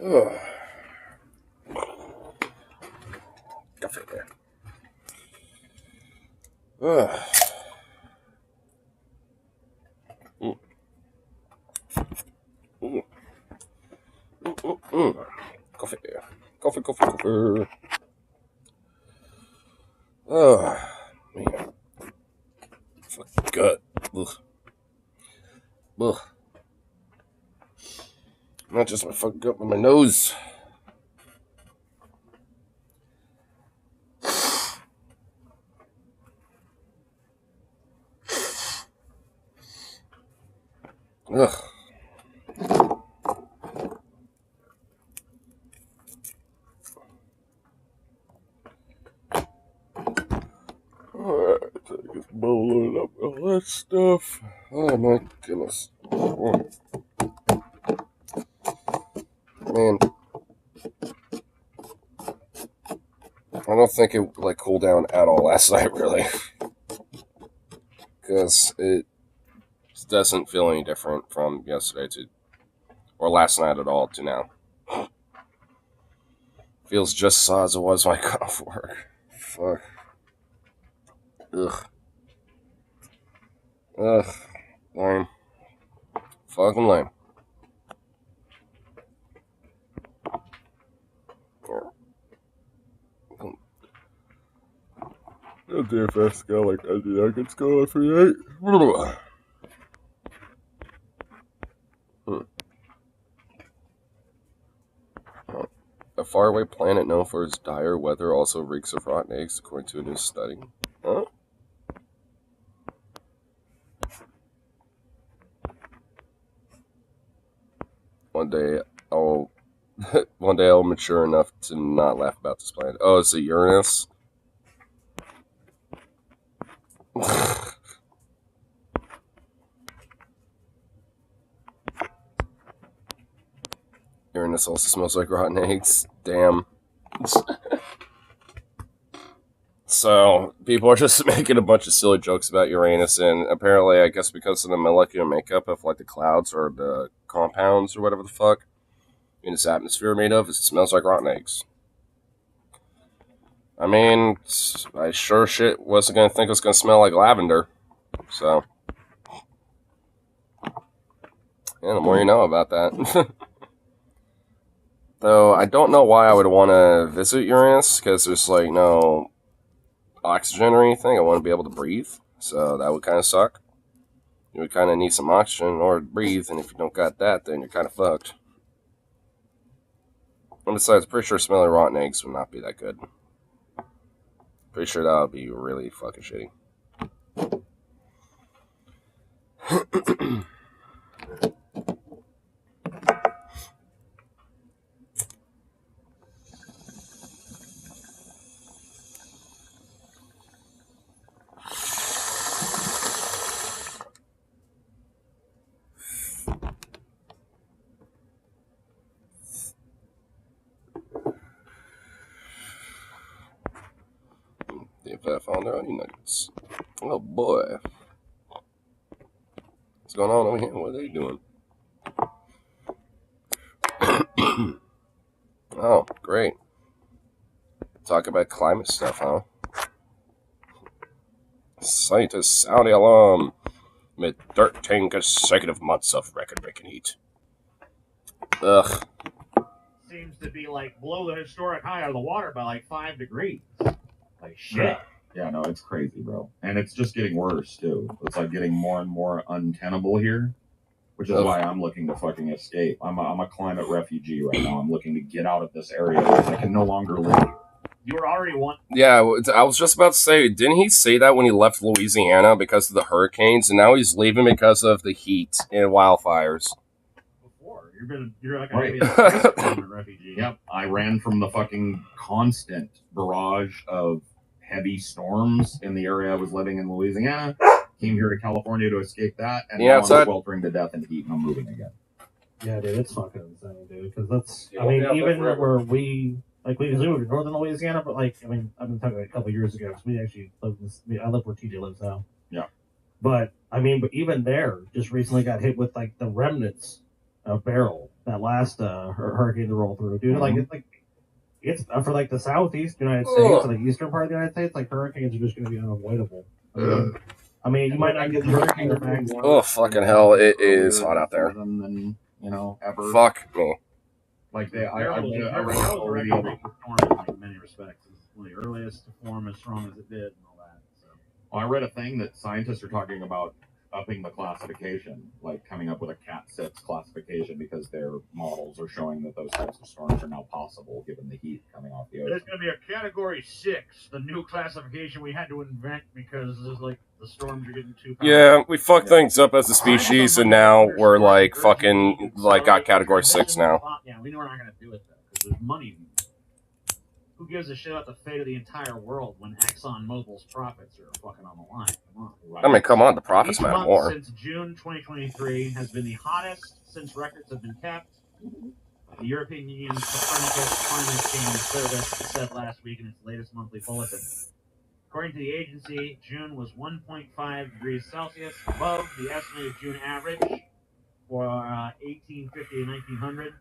Ugh. Coffee there. Ugh. Mm. Mm. Mm. Coffee. Coffee. Oh, man. Fucking gut. Ugh. Ugh. Not just my fucking gut, but my nose. Ugh. Alright, so I just bowling up all that stuff. Oh my goodness. Oh. Man, I don't think it like cooled down at all last night, really, because it doesn't feel any different from yesterday to or last night at all to now. Feels just as it was when I got off work. Fuck. Ugh. Ugh. Lame. Fucking lame. Oh, DFS got like a Nuggets go for you. A faraway planet known for its dire weather also reeks of rotten eggs, according to a new study. Huh? One day I'll mature enough to not laugh about this planet. Oh, it's a Uranus. Uranus also smells like rotten eggs. Damn. So people are just making a bunch of silly jokes about Uranus, and apparently, I guess because of the molecular makeup of like the clouds or the compounds or whatever the fuck in its atmosphere made of, it smells like rotten eggs. I mean, I sure shit wasn't gonna think it was gonna smell like lavender. So, yeah, the more you know about that. Though I don't know why I would want to visit Uranus, because there's like no oxygen or anything. I want to be able to breathe, so that would kind of suck. You would kind of need some oxygen in order to breathe, and if you don't got that, then you're kind of fucked. And besides, pretty sure smelling rotten eggs would not be that good. Pretty sure that would be really fucking shitty. If I found there any nuggets. Oh boy. What's going on over here? What are they doing? Oh, great. Talk about climate stuff, huh? Scientist Saudi alarm amid 13 consecutive months of record-breaking heat. Ugh. Seems to be like below the historic high of the water by like 5 degrees. Like shit. Yeah, no, it's crazy, bro. And it's just getting worse, too. It's like getting more and more untenable here, which is why I'm looking to fucking escape. I'm a climate refugee right now. I'm looking to get out of this area because I can no longer live here. You were already one. Yeah, I was just about to say, didn't he say that when he left Louisiana because of the hurricanes, and now he's leaving because of the heat and wildfires? Before you're like Right. a climate refugee. Yep, I ran from the fucking constant barrage of heavy storms in the area I was living in Louisiana. Came here to California to escape that, and now I'm sweltering to death in heat, and I'm moving again. Yeah, dude, it's fucking insane, dude. Because that's, I mean, even where we moved to northern Louisiana, but like, I mean, I've been talking about a couple of years ago, because we actually lived I live where TJ lives now. Yeah. But, I mean, but even there, just recently got hit with like the remnants of Beryl last hurricane to roll through, dude. Like it's for like the southeast United States, or the eastern part of the United States. Like hurricanes are just going to be unavoidable. I mean, you might not get the hurricane effect. Oh fucking hell! It is hot out there. Than, ever. Fuck me. Like I read already. storm in many respects. It's one of the earliest to form as strong as it did and all that. So. Well, I read a thing that scientists are talking about upping the classification, like coming up with a Cat 6 classification because their models are showing that those types of storms are now possible given the heat coming off the ocean. There's going to be a Category 6, the new classification we had to invent because there's like the storms are getting too powerful. Yeah, we fucked things up as a species, and now we're like fucking like got Category 6 now. Yeah, we know we're not going to do it though because there's money. Who gives a shit about the fate of the entire world when ExxonMobil's profits are fucking on the line? Come on. I mean, come on, the profits matter more. Since June 2023 has been the hottest since records have been kept. The European Union's Copernicus Climate Change Service said last week in its latest monthly bulletin. According to the agency, June was 1.5 degrees Celsius above the estimated June average for 1850 to 1900.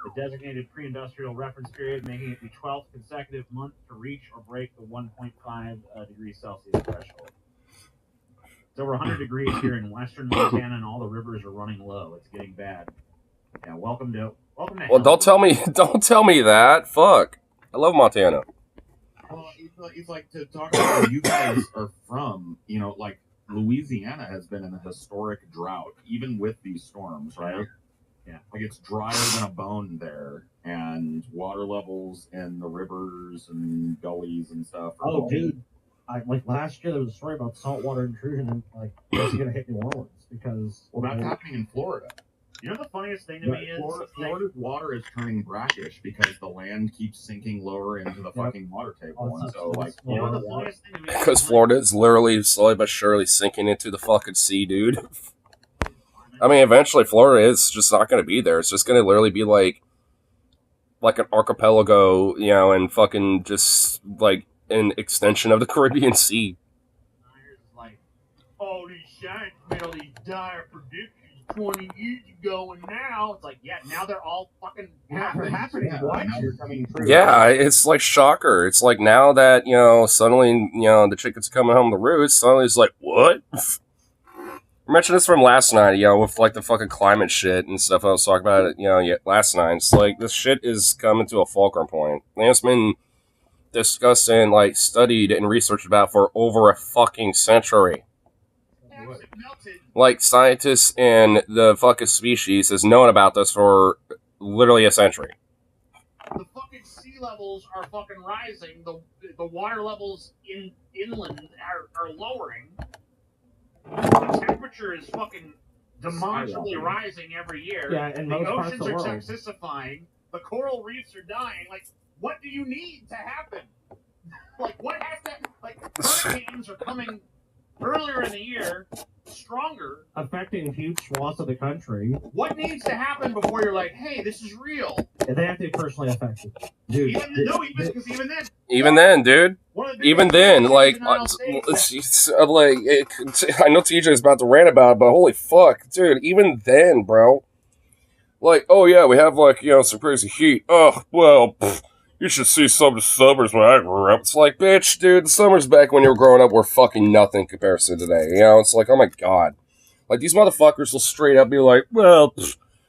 The designated pre-industrial reference period, making it the 12th consecutive month to reach or break the 1.5 degrees Celsius threshold. It's over 100 degrees here in western Montana, and all the rivers are running low. It's getting bad. Yeah, welcome to. Well, don't tell me that. Fuck, I love Montana. Well, it's like to talk about where you guys are from. Like Louisiana has been in a historic drought, even with these storms, right? Yeah. Like it's drier than a bone there, and water levels in the rivers and gullies and stuff. Dude. Like last year, there was a story about saltwater intrusion, and like it's going to hit New Orleans because. Well, that's happening in Florida. You know the funniest thing to me is Florida's water is turning brackish because the land keeps sinking lower into the fucking water table, and so like you know the funniest thing to me because Florida is literally slowly but surely sinking into the fucking sea, dude. I mean, eventually Florida is just not going to be there. It's just going to literally be like an archipelago, and fucking just like an extension of the Caribbean Sea. Like, all these giants made all these dire predictions 20 years ago, and now it's like, yeah, now they're all fucking happening. Yeah, now they're coming true. Yeah, it's like shocker. It's like now that suddenly the chicken's coming home to roost. Suddenly it's like, what? I mentioned this from last night, with like the fucking climate shit and stuff. I was talking about it, last night. It's like this shit is coming to a fulcrum point. And it's been discussed and like studied and researched about for over a fucking century. Like scientists and the fucking species has known about this for literally a century. The fucking sea levels are fucking rising. The water levels inland are lowering. The temperature is fucking demonstrably rising every year. Yeah, and the most parts oceans of the are world. toxicifying. The coral reefs are dying. Like, what do you need to happen? Like, what has to... Like, hurricanes are coming earlier in the year, stronger. Affecting huge swaths of the country. What needs to happen before you're like, hey, this is real? And they have to be personally affected. Dude. Even then, dude. Even then, like, I know TJ's about to rant about it, but holy fuck, dude, even then, bro. Like, oh yeah, we have, like, some crazy heat. Oh, well, you should see some of the summers when I grew up. It's like, bitch, dude, the summers back when you were growing up were fucking nothing in comparison to today. It's like, oh my god. Like, these motherfuckers will straight up be like, well,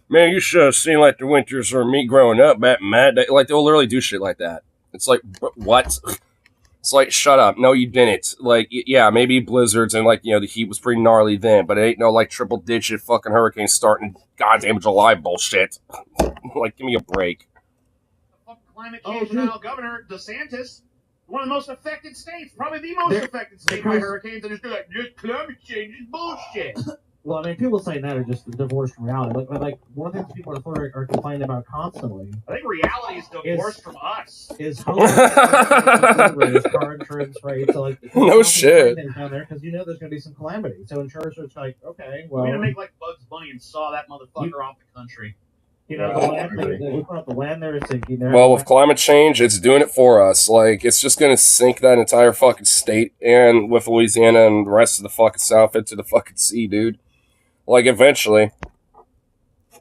man, you should have seen, like, the winters or me growing up back in my day. Like, they'll literally do shit like that. It's like, what? It's like, shut up. No, you didn't. Like, yeah, maybe blizzards and, like, the heat was pretty gnarly then, but it ain't no, like, triple-digit fucking hurricane starting goddamn July bullshit. Like, give me a break. The fucking climate change now, Governor DeSantis, one of the most affected states, probably the most affected state by hurricanes, and just climate change is bullshit. Well, I mean, people saying that are just divorced from reality. Like one of the things people in Florida are complaining about constantly. I think reality is divorced from us. Is homeowners car insurance rates. So like, no shit. Down there because there's going to be some calamity. So insurers are like, okay, well, we're going to make like Bugs Bunny and saw that motherfucker off the country. The land there is sinking. Well, with climate change, it's doing it for us. Like, it's just going to sink that entire fucking state, and with Louisiana and the rest of the fucking South into the fucking sea, dude. Like, eventually.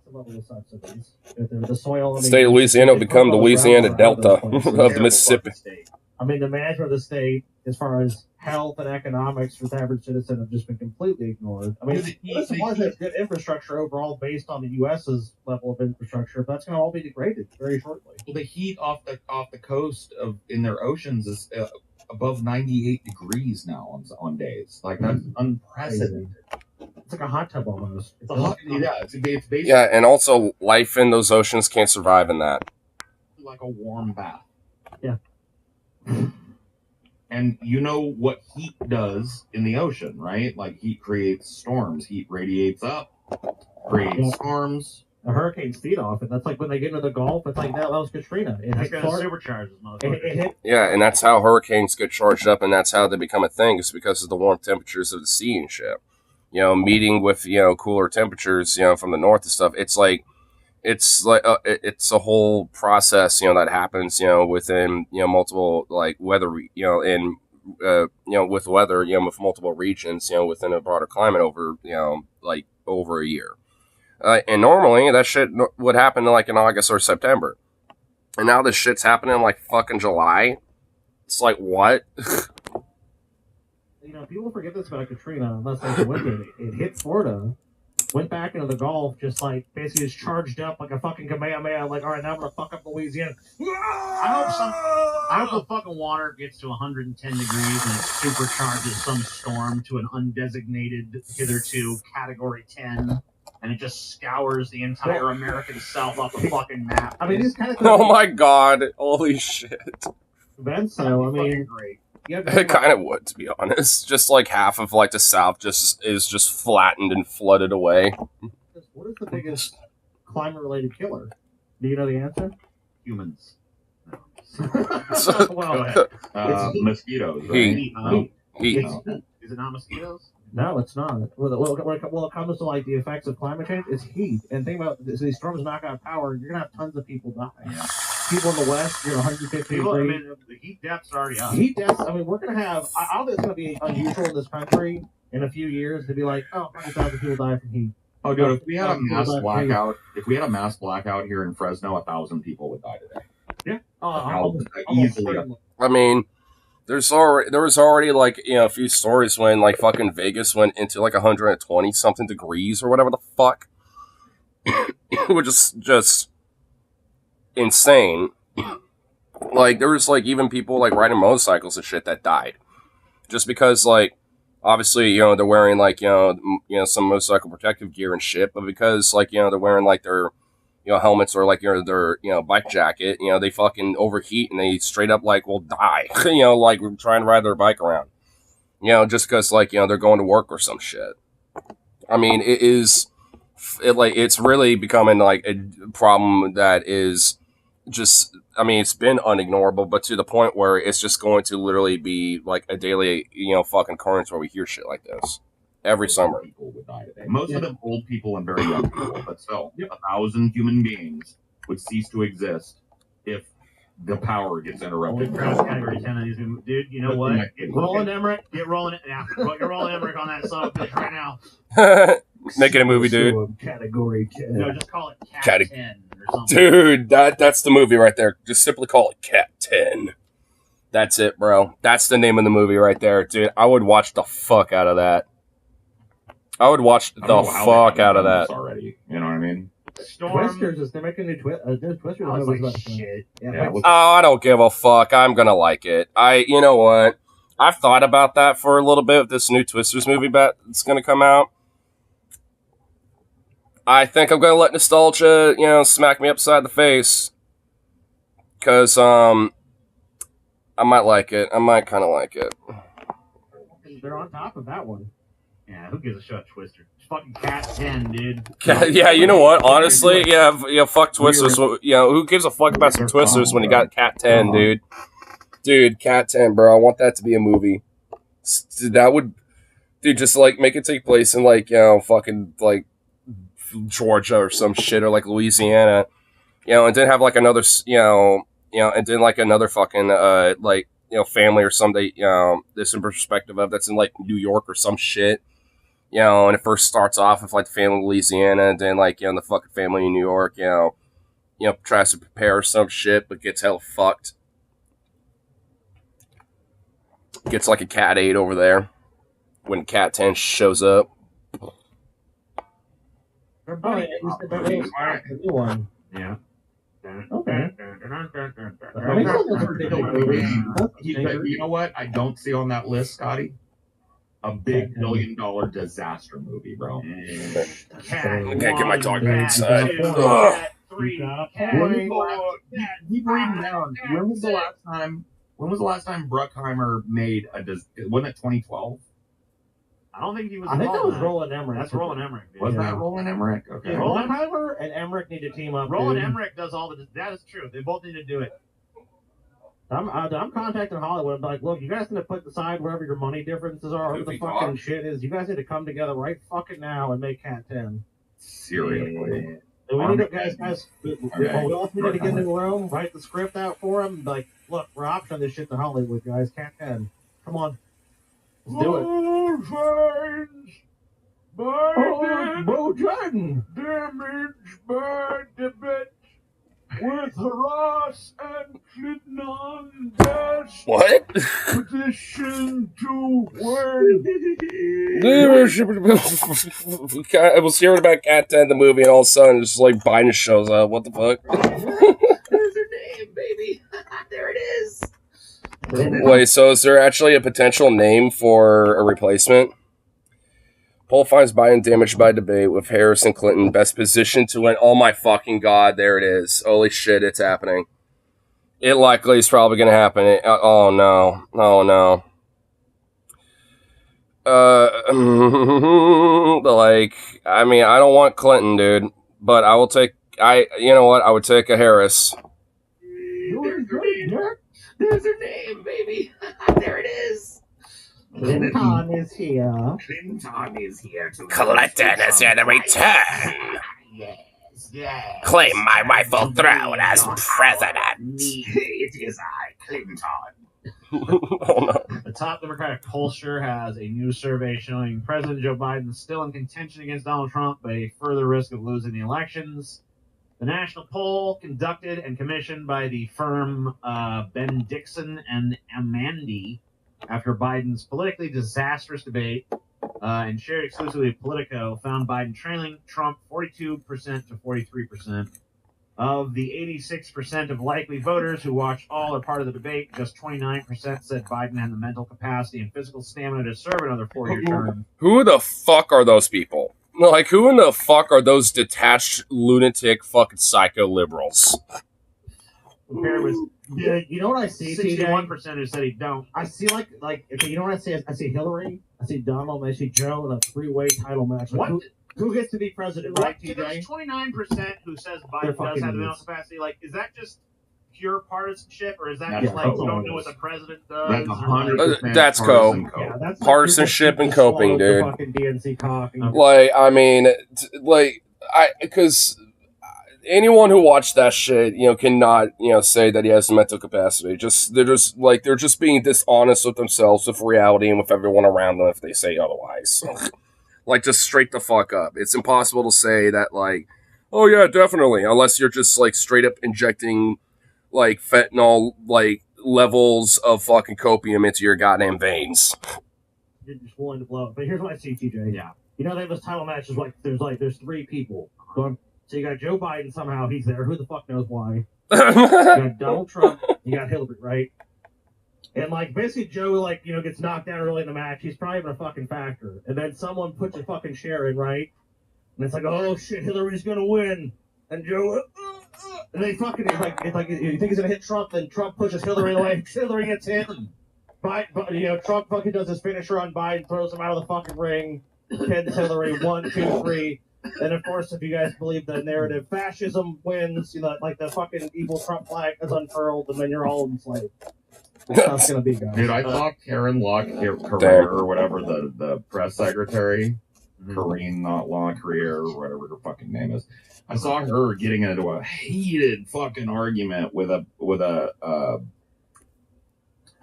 massive level of subsidies. The soil. I mean, State of Louisiana will it's become the all Louisiana around those Delta places. of the Terrible Mississippi. fucking state. I mean, the management of the state, as far as health and economics for the average citizen, have just been completely ignored. I mean, this was a good infrastructure overall based on the U.S.'s level of infrastructure, but that's going to all be degraded very shortly. Well, the heat off the coast in their oceans is above 98 degrees now on days. Like that's unprecedented. It's like a hot tub almost. It's a hot, yeah. It's basically Yeah, and also life in those oceans can't survive in that. like a warm bath. Yeah. And you know what heat does in the ocean, right? Like heat creates storms. Heat radiates up, creates storms. The hurricanes feed off it. That's like when they get into the Gulf. It's like that was Katrina. It That's hit going to Florida. supercharge this motherfucker. It hit. Yeah, and that's how hurricanes get charged up, and that's how they become a thing. Is because of the warm temperatures of the sea and shit. You know, meeting with cooler temperatures, from the north and stuff. It's a whole process, that happens, within multiple like weather, with weather, with multiple regions, within a broader climate over, like over a year. And normally that shit would happen like in August or September. And now this shit's happening in like fucking July. It's like, what? People forget this about Katrina unless they went it. It hit Florida, went back into the Gulf, just like basically just charged up like a fucking Kamehameha. Like, all right, now I'm gonna fuck up Louisiana. I hope the fucking water gets to 110 degrees and it supercharges some storm to an undesignated hitherto Category 10. And it just scours the entire American South off the fucking map. I mean, it's kind of Oh my god! Holy shit! events. So I mean, great. It kind of would, to be honest. Just like half of like the South is just flattened and flooded away. What is the biggest climate-related killer? Do you know the answer? Humans. Well, Mosquitoes, right? Heat. Heat. Is it not mosquitoes? no, it's not. When it comes to like the effects of climate change, it's heat. And think about this, these storms knock out power. You're gonna have tons of people die. Yeah. People in the west, 150 People, I degrees. mean, the heat depths are already up. Heat deaths. I mean, we're gonna have. I don't think it's gonna be unusual in this country in a few years to be like, 100,000 people die from heat. Oh, dude, if we had a mass blackout here in Fresno, 1,000 people would die today. Yeah. Easily. I mean, there was already like a few stories when like fucking Vegas went into like 120 something degrees or whatever the fuck, which is just insane. Like there was like even people like riding motorcycles and shit that died just because like obviously they're wearing like some motorcycle protective gear and shit, but because like they're wearing like their helmets or like their bike jacket, they fucking overheat and they straight up like will die. Like trying to ride their bike around. Just because like they're going to work or some shit. I mean, it's really becoming like a problem that is just. I mean, it's been unignorable, but to the point where it's just going to literally be like a daily fucking occurrence where we hear shit like this. Every summer. People would die today. Most of them old people and very young people, but still, 1,000 human beings would cease to exist if the power gets interrupted. Category 10 of these, dude. You know what? Get rolling, Emmerich. Get rolling. Yeah, get rolling, Emmerich on that son of a bitch right now. Making a movie, dude. Category 10. No, just call it Cat 10 or something. Dude, that's the movie right there. Just simply call it Cat 10. That's it, bro. That's the name of the movie right there, dude. I would watch the fuck out of that. I would watch the fuck out of that. Already, you know what I mean? Twisters, they're making new Twisters. I was like, shit. Yeah. Oh, I don't give a fuck. I'm gonna like it. You know what? I've thought about that for a little bit with this new Twisters movie that's gonna come out. I think I'm gonna let nostalgia, smack me upside the face. Cause, I might like it. I might kind of like it. They're on top of that one. Yeah, who gives a shit about Twister? It's fucking Cat 10, dude. Yeah, you know what? Honestly, yeah, fuck Twisters. Who gives a fuck about some Twisters when you got Cat 10, dude? Dude, Cat 10, bro. I want that to be a movie. That would, dude, just like make it take place in like, fucking like Georgia or some shit or like Louisiana, and then have like another, and then like another fucking family or something, there's some perspective of that's in like New York or some shit. You know, and it first starts off with like the family in Louisiana, and then like the fucking family in New York. Tries to prepare some shit, but gets hell fucked. Gets like a cat 8 over there when cat 10 shows up. Oh, yeah, you said that was the new one. Yeah. Okay. I mean, you know what? I don't see on that list, Scotty. A big $1 billion disaster movie, bro. Okay, get my dog back inside. inside. Cat Keep reading down. When was the last time Bruckheimer made wasn't it 2012? I don't think he was. I think that was involved. Roland Emmerich. That's Roland Emmerich. Dude. Was that Roland Emmerich? Okay. Yeah, Bruckheimer and Emmerich need to team up. Roland dude. Emmerich does all the. That is true. They both need to do it. I'm contacting Hollywood. I'm like, look, you guys need to put aside wherever your money differences are, whatever the fucking shit is. You guys need to come together right fucking now and make Cat 10. Seriously. And we need to, guys. We also need to get in the room, write the script out for them. Like, look, we're optioning this shit to Hollywood, guys. Cat 10. Come on. Let's do it. Bo Jordan. Damage by debate with Ross and Clinton on best What? position to win. I was hearing about Cat 10, the movie, and all of a sudden, just like Biden shows up. What the fuck? There's her name, baby. There it is. Wait, so is there actually a potential name for a replacement? Poll finds Biden damaged by debate with Harris and Clinton best positioned to win. Oh my fucking god, there it is. Holy shit, it's happening. It likely is probably going to happen. Oh no. Oh no. I mean, I don't want Clinton, dude, but I will take, you know what? I would take a Harris. There's her name, baby. There it is. Clinton is here. Clinton is here to Clinton is here to return. Yes. Claim my rightful throne as president. It is I, Clinton. Oh no. The top Democratic pollster has a new survey showing President Joe Biden still in contention against Donald Trump, but a further risk of losing the elections. The national poll, conducted and commissioned by the firm Ben Dixon and Amandi, after Biden's politically disastrous debate and shared exclusively with Politico, found Biden trailing Trump 42% to 43%. Of the 86% of likely voters who watched all or part of the debate, just 29% said Biden had the mental capacity and physical stamina to serve another 4-year term. Who the fuck are those people? Like, who in the fuck are those detached, lunatic, fucking psycho liberals? Compared with Yeah, you know what I see, TJ? 61% who said he don't. I see okay, you know what I see? I see Hillary, I see Donald, and I see Joe in a three-way title match. Like, What? Who gets to be president, right, So there's TJ? 29% who says They're Biden does fucking have the mental idiots. capacity. Like, is that just pure partisanship, or is that That's just like you co- don't know what the president does? That's or, like- 100%. That's partisan Yeah, that's Partisanship and just coping, swallowed the dude. Fucking DNC cock. And, Like, I mean, because anyone who watched that shit, cannot, say that he has the mental capacity. They're just being dishonest with themselves, with reality, and with everyone around them if they say otherwise. Like, just straight the fuck up. It's impossible to say that, like, oh yeah, definitely, unless you're just, like, straight up injecting, like, fentanyl, like, levels of fucking copium into your goddamn veins. you're just willing to blow it. But here's what I see, TJ. Yeah. You know, they have this title match is there's three people. So you got Joe Biden, somehow he's there. Who the fuck knows why? You got Donald Trump, you got Hillary, right? And like basically Joe gets knocked down early in the match. He's probably even a fucking factor. And then someone puts a fucking share in, right? And it's like, oh shit, Hillary's gonna win. And Joe and they fucking it's like you think he's gonna hit Trump, then Trump pushes Hillary away. Hillary gets hit. Biden, Trump fucking does his finisher on Biden, throws him out of the fucking ring, pins Hillary 1, 2, 3. And of course, if you guys believe the narrative, fascism wins. Like the fucking evil Trump flag is unfurled, and then you're all enslaved. That's how it's gonna be, guys. Dude, I saw Karen Carrere or whatever, the press secretary, Karine, not Law Carrere or whatever her fucking name is. I saw her getting into a heated fucking argument with a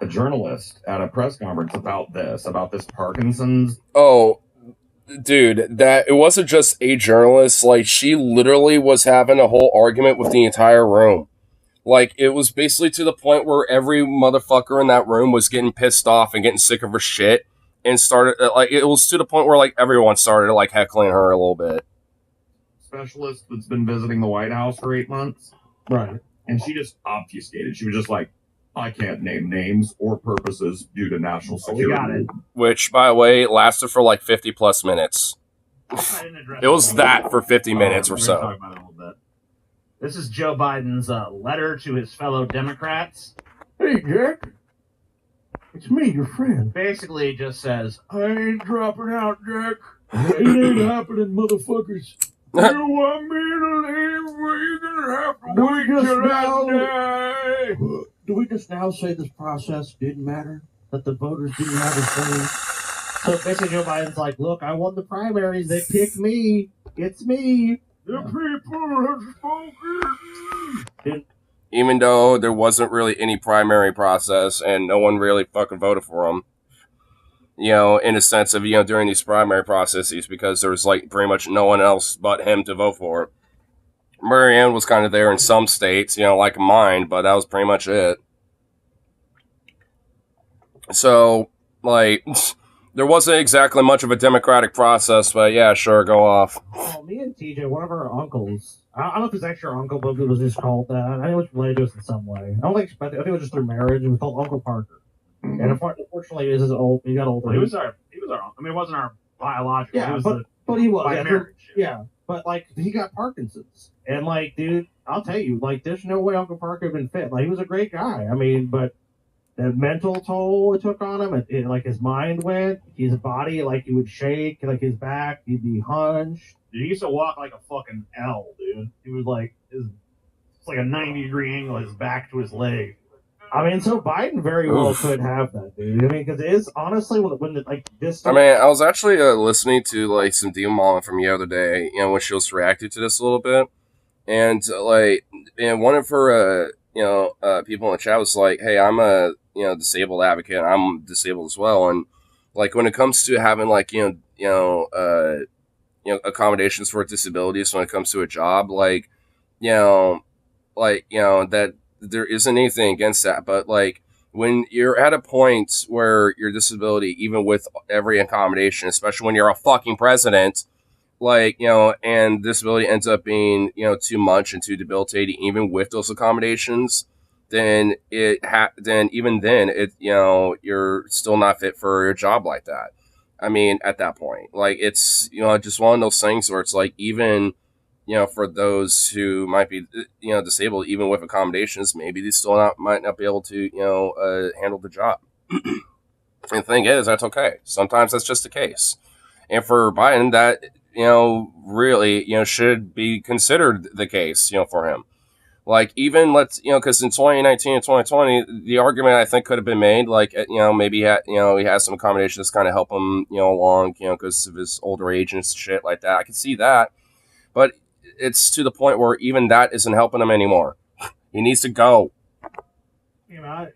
journalist at a press conference about this Parkinson's. Oh, dude, that it wasn't just a journalist. Like, she literally was having a whole argument with the entire room. Like, it was basically to the point where every motherfucker in that room was getting pissed off and getting sick of her shit, and started like it was to the point where like everyone started like heckling her a little bit. Specialist that's been visiting the White House for 8 months, Right. and she just obfuscated. She was just like, I can't name names or purposes due to national security. We got it. Which, by the way, lasted for like 50 plus minutes. I didn't address It was that for 50 minutes or We're gonna so. talk about it a little bit. This is Joe Biden's letter to his fellow Democrats. Hey, Jack. It's me, your friend. Basically, it just says, I ain't dropping out, Jack. It ain't happening, motherfuckers. You want me to leave? Well, you're gonna have to wait till I die. Do we just now say this process didn't matter? That the voters didn't have a say? So basically, Joe Biden's like, look, I won the primaries. They picked me. It's me. The people have spoken. Even though there wasn't really any primary process and no one really fucking voted for him. You know, in a sense of, you know, during these primary processes, because there was like pretty much no one else but him to vote for. Marianne was kind of there in some states, you know, like mine, but that was pretty much it. So, like, there wasn't exactly much of a democratic process, but yeah, sure, go off. Oh, me and TJ, one of our uncles, I don't know if it's actually our uncle, but it was just called that. I think it was related to us in some way. I don't think, I think it was just through marriage. It was called Uncle Parker. Mhm. And unfortunately, this is old. He got older. Well, he was our. I mean, it wasn't our biological. Yeah, he was but he was by yeah, marriage. Yeah, but like he got Parkinson's, and like, dude, I'll tell you, like, there's no way Uncle Parker had been fit. Like, he was a great guy. I mean, but the mental toll it took on him, like his mind went, his body, like he would shake, like his back, he'd be hunched. Dude, he used to walk like a fucking L, dude. He was like, it's like a 90-degree angle, his back to his leg. I mean, so Biden very well could have that, dude. I mean, because it is honestly when like this. I mean, I was actually listening to like some Mama from the other day, you know, when she was reacting to this a little bit, and and one of her, people in the chat was like, "Hey, I'm a disabled advocate. I'm disabled as well, and like when it comes to having like accommodations for disabilities when it comes to a job, like that there isn't anything against that, but like when you're at a point where your disability, even with every accommodation, especially when you're a fucking president, like and disability ends up being too much and too debilitating, even with those accommodations, then even then you're still not fit for a job like that. I mean, at that point, like it's just one of those things where it's like even for those who might be disabled, even with accommodations, maybe they still might not be able to handle the job. And the thing is, that's okay. Sometimes that's just the case. And for Biden, that really should be considered the case for him. Like even because in 2019 and 2020, the argument I think could have been made, like maybe he has some accommodations kind of help him along because of his older age and shit like that. I can see that, but it's to the point where even that isn't helping him anymore. He needs to go.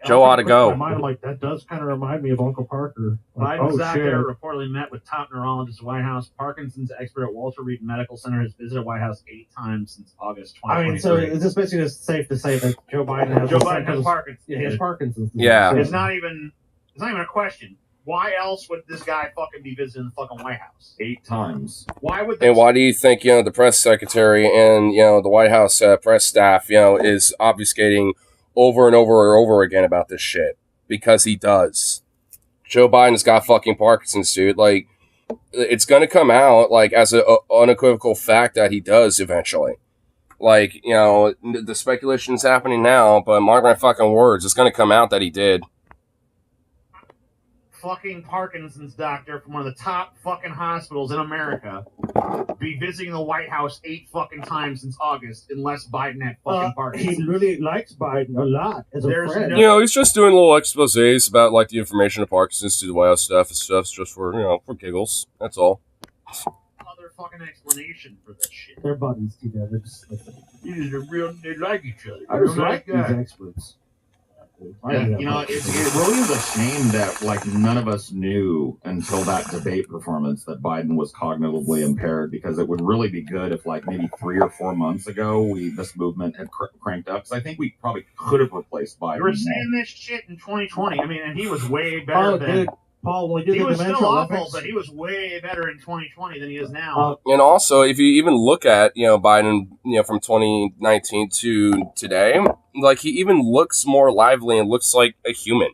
Joe ought to go. My mind, like, that does kind of remind me of Uncle Parker. Like, Biden's doctor reportedly met with top neurologist at White House. Parkinson's expert at Walter Reed Medical Center has visited White House 8 times since August 2023. I mean, so is this basically just safe to say that Joe Biden has Parkinson's? Yeah, he has Parkinson's. Yeah. It's not even a question. Why else would this guy fucking be visiting the fucking White House 8 times? Why would? And why do you think the press secretary and the White House press staff is obfuscating over and over and over again about this shit? Because he does. Joe Biden's got fucking Parkinson's, dude. Like, it's gonna come out like as an unequivocal fact that he does eventually. Like, the speculation's happening now, but mark my fucking words, it's gonna come out that he did. Fucking Parkinson's doctor from one of the top fucking hospitals in America be visiting the White House 8 fucking times since August, unless Biden had fucking Parkinson's. He really likes Biden a lot as a friend. He's just doing little exposés about like the information of Parkinson's to the White House staff and stuff, just for for giggles. That's all. Other fucking explanation for this shit. They're buddies together. They like each other. I just like these experts. exactly. It really is a shame that like none of us knew until that debate performance that Biden was cognitively impaired, because it would really be good if like maybe 3 or 4 months ago this movement had cranked up, because I think we probably could have replaced Biden. You were saying this shit in 2020. I mean, and he was way better than. Dude, Paul, when we did he the was Dimensional still Olympics, awful, but he was way better in 2020 than he is now. And also, if you even look at, Biden, from 2019 to today, like, he even looks more lively and looks like a human.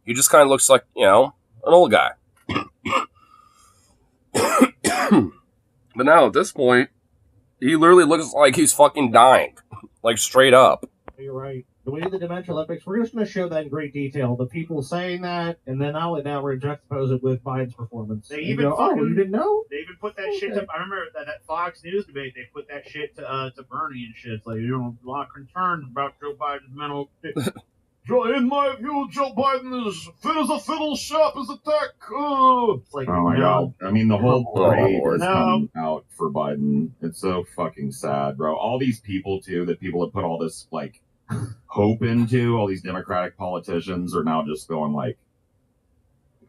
He just kind of looks like, an old guy. But now, at this point, he literally looks like he's fucking dying. Like, straight up. You're right. When we did the Dimensional Olympics, we're just going to show that in great detail. The people saying that, and then not only that, we're going to juxtapose it with Biden's performance. They even you didn't know? They even put that shit to. I remember that Fox News debate. They put that shit to Bernie and shit. It's like, a lot of concerns about Joe Biden's mental. In my view, Joe Biden is fit as a fiddle, sharp as a tack. It's like, oh my god! I mean, the whole parade is No. coming out for Biden. It's so fucking sad, bro. All these people too that people have put all this like hope into, all these Democratic politicians are now just going like,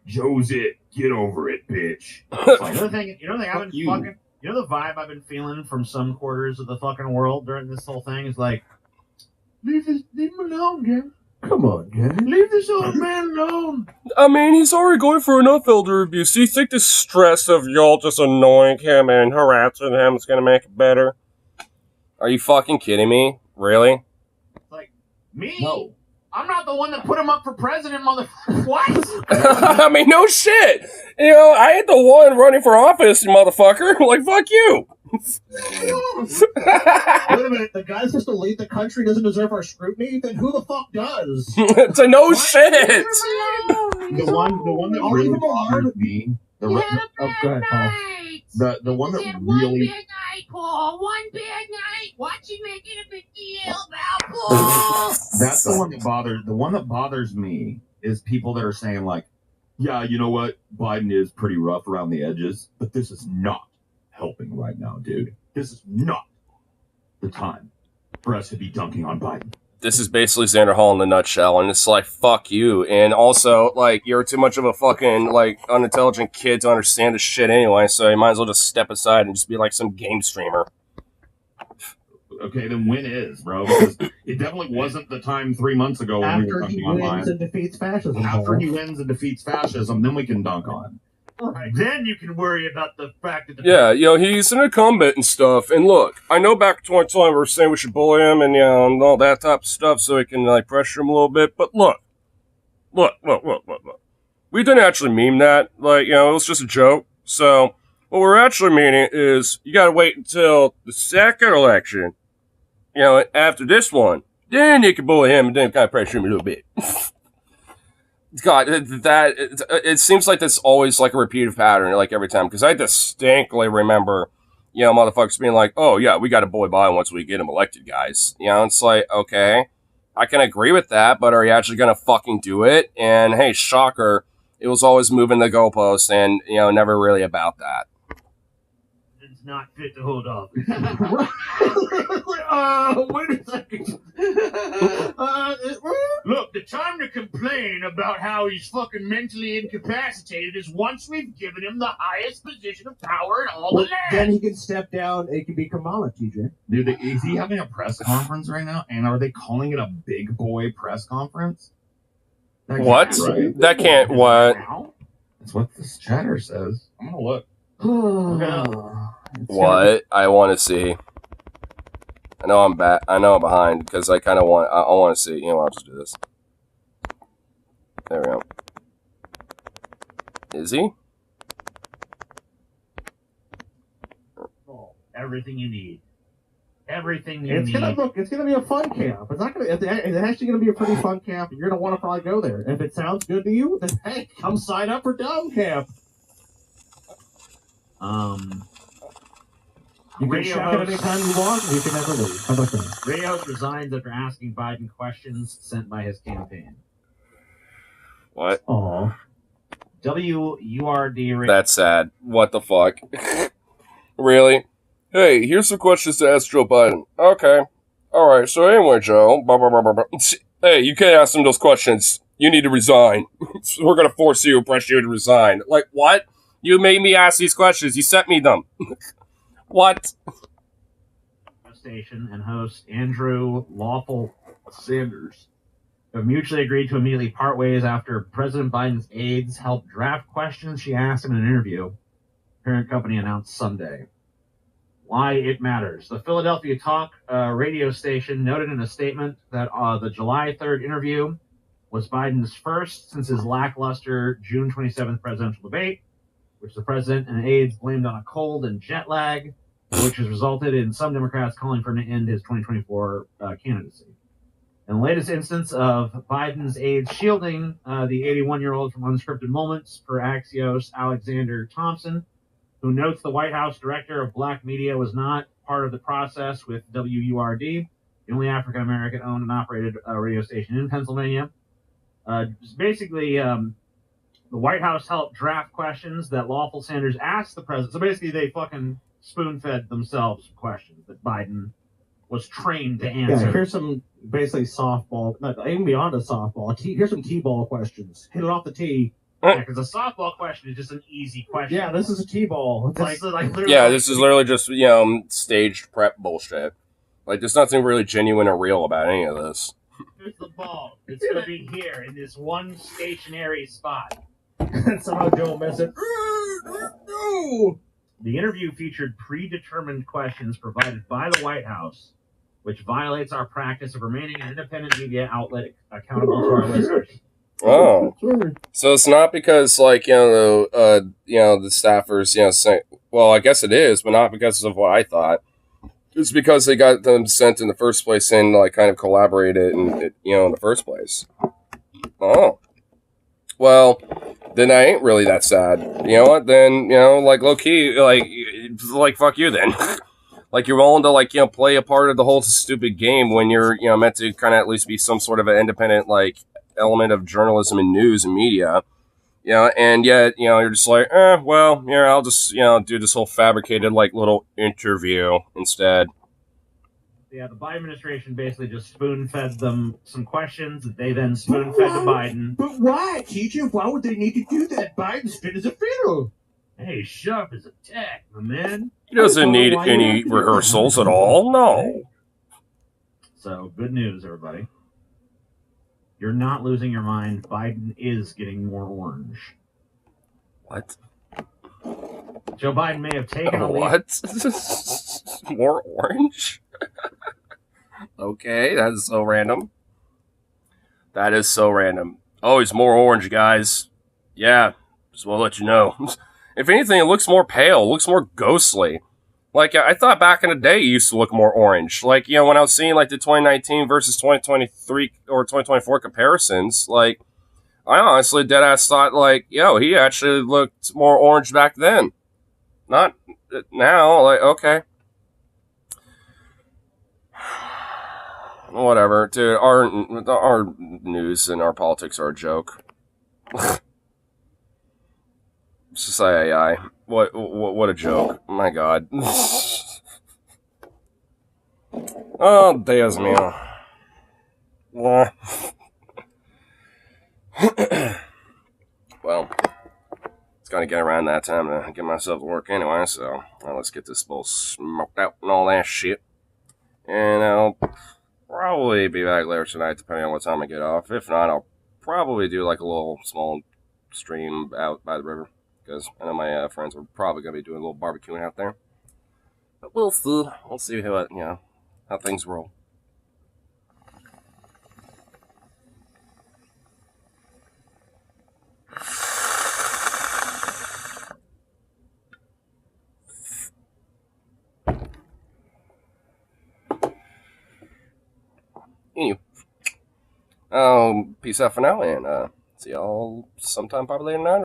"Joe's it. Get over it, bitch." It's like, the thing I've been fucking. The vibe I've been feeling from some quarters of the fucking world during this whole thing is like, leave him alone, Gavin. Come on, Gavin. Leave this old man alone. I mean, he's already going for enough elder abuse. Do you think the stress of y'all just annoying him and harassing him is going to make it better? Are you fucking kidding me? Really? Like, me? no. I'm not the one that put him up for president, motherfucker. What? I mean, no shit. I ain't the one running for office, you motherfucker. Like, fuck you. Wait a minute, the guy that's supposed to lead the country doesn't deserve our scrutiny? Then who the fuck does? It's a no shit. The one that really bothers me. Go ahead, Paul. The one that really. Bad night, Paul. One bad night. Watch you making a big deal about Paul. That's the one that bothers. The one that bothers me is people that are saying like, "Yeah, you know what? Biden is pretty rough around the edges, but this is not helping right now, dude. This is not the time for us to be dunking on Biden." This is basically Xander Hall in a nutshell, and it's like, fuck you. And also, like, you're too much of a fucking, like, unintelligent kid to understand this shit anyway, so you might as well just step aside and just be like some game streamer. Okay, then when is, bro? Because it definitely wasn't the time 3 months ago when we were After he dunking on wins Biden. and defeats fascism. After he wins and defeats fascism, then we can dunk on him. Then you can worry about the fact that Yeah, he's an incumbent and stuff. And look, I know back in 2020 we were saying we should bully him and, and all that type of stuff so we can, like, pressure him a little bit. But look. We didn't actually mean that. Like, it was just a joke. So, what we're actually meaning is you gotta wait until the second election, after this one. Then you can bully him and then kind of pressure him a little bit. God, it seems like that's always like a repeated pattern, like every time. Because I distinctly remember, motherfuckers being like, "Oh yeah, we got to bully Biden once we get him elected, guys." It's like, okay, I can agree with that, but are you actually gonna fucking do it? And hey, shocker, it was always moving the goalpost, and never really about that. it's not fit to hold off. Wait a second. Look, the time to complain about how he's fucking mentally incapacitated is once we've given him the highest position of power in all the land. Then he can step down. It can be Kamala, TJ. Dude, is he having a press conference right now? And are they calling it a big boy press conference? That can't What? be right. That can't. What? Now? That's what this chatter says. I'm gonna look. What? I want to see. I know I'm back. I know I'm behind because I kind of want. I want to see. I'll just do this. There we go. Is he? Everything you need. Everything you It's need. gonna be a fun camp. It's not gonna. It's actually gonna be a pretty fun camp. You're gonna want to probably go there. If it sounds good to you, then hey, come sign up for Dumb Camp. You can Radio check it host- anytime you want. You can never leave. How about that? Radio host resigns after asking Biden questions sent by his campaign. What? Aw. WURD radio. That's sad. What the fuck? Really? Hey, here's some questions to ask Joe Biden. Okay. Alright, so anyway, Joe. Blah, blah, blah, blah, blah. hey, you can't ask them those questions. You need to resign. We're going to force you, press you to resign. Like, what? You made me ask these questions. You sent me them. What? Station and host Andrew Lawful Sanders have mutually agreed to immediately part ways after President Biden's aides helped draft questions she asked him in an interview. Parent company announced Sunday. Why it matters. The Philadelphia Talk radio station noted in a statement that the July 3rd interview was Biden's first since his lackluster June 27th presidential debate, which the president and aides blamed on a cold and jet lag, which has resulted in some Democrats calling for him to end his 2024 candidacy. In the latest instance of Biden's aides shielding the 81-year-old from unscripted moments, per Axios' Alexander Thompson, who notes the White House director of black media was not part of the process with WURD, the only African-American owned and operated radio station in Pennsylvania. Basically, the White House helped draft questions that Lawful Sanders asked the president. So basically, they fucking spoon-fed themselves questions that Biden was trained to answer. Yeah, here's some basically softball, not even beyond a softball. Here's some T-ball questions. Hit it off the tee. Yeah, because a softball question is just an easy question. Yeah, this is a T-ball. It's like literally. Yeah, this is literally just, staged prep bullshit. Like, there's nothing really genuine or real about any of this. Here's the ball. It's going to be here in this one stationary spot. And somehow Joe missed it. The interview featured predetermined questions provided by the White House, which violates our practice of remaining an independent media outlet accountable to our listeners. Oh, so it's not because, like, the staffers, say, well, I guess it is, but not because of what I thought. It's because they got them sent in the first place and, like, kind of collaborated in the first place. Oh. Well, then I ain't really that sad. You know what? Then, like, low-key, like, fuck you then. Like, you're willing to, like, play a part of the whole stupid game when you're, meant to kind of at least be some sort of an independent, like, element of journalism and news and media. And yet, you're just like, well, I'll just, do this whole fabricated, like, little interview instead. Yeah, the Biden administration basically just spoon-fed them some questions that they then spoon-fed to Biden. But why, TJ? Why would they need to do that? Biden's fit as a fiddle. Hey, sharp as a tack, my man. He doesn't need any rehearsals at all, no. So, good news, everybody. You're not losing your mind. Biden is getting more orange. What? Joe Biden may have taken a lead. What? More orange? Okay, that is so random. That is so random. Oh, he's more orange, guys. Yeah, just want to let you know. If anything, it looks more pale, looks more ghostly. Like, I thought back in the day it used to look more orange. Like, when I was seeing, like, the 2019 versus 2023 or 2024 comparisons, like, I honestly deadass thought, like, he actually looked more orange back then. Not now, like, okay. Whatever, dude, our news and our politics are a joke. Society AI. What a joke. My God. Oh, Dios mío. Well, it's gonna get around that time to get myself to work anyway, so let's get this bowl smoked out and all that shit. And I'll probably be back later tonight, depending on what time I get off. If not, I'll probably do like a little small stream out by the river, because I know my friends are probably going to be doing a little barbecuing out there. But we'll see. We'll see how things roll. Anyway, peace out for now, and see y'all sometime probably later tonight.